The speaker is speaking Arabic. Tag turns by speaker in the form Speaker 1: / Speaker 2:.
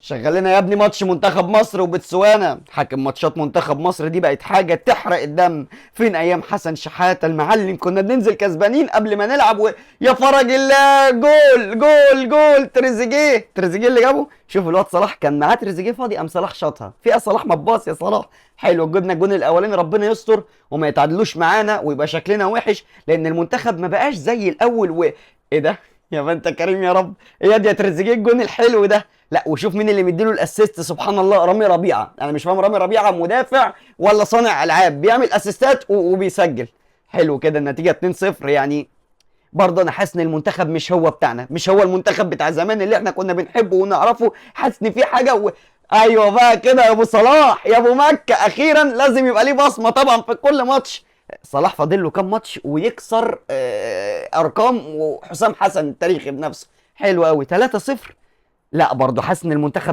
Speaker 1: شغل لنا يا ابني ماتش منتخب مصر وبتسوانا. حاكم ماتشات منتخب مصر دي بقت حاجه تحرق الدم. فين ايام حسن شحاته المعلم؟ كنا بننزل كسبانين قبل ما نلعب يا فرج الله، جول جول جول. تريزيجيه اللي جابه. شوف الواد صلاح كان معاه تريزيجيه فاضي، قام صلاح شاطها فيها. صلاح ما تباص يا صلاح. حلو، جبنا الجون الاولاني، ربنا يستر وما يتعادلوش معانا ويبقى شكلنا وحش، لان المنتخب ما بقاش زي الاول. ايه ده؟ يا ما انت كريم يا رب. ايه يا تريزيجيه الجون الحلو ده؟ لا، وشوف مين اللي مديله الاسيست، سبحان الله، رامي ربيعه. انا مش فاهم، رامي ربيعه مدافع ولا صانع العاب بيعمل اسيستات وبيسجل؟ حلو كده، النتيجه 2-0 يعني. برضه انا حاسس ان المنتخب مش هو بتاعنا، مش هو المنتخب بتاع زمان اللي احنا كنا بنحبه ونعرفه. حاسس ان في حاجه ايوه بقى كده يا ابو صلاح، يا ابو مكه، اخيرا لازم يبقى ليه بصمه طبعا في كل ماتش. صلاح فاضل له كام ماتش ويكسر ارقام وحسام حسن التاريخي بنفسه. حلو قوي، 3-0. لا برضه حاسس ان المنتخب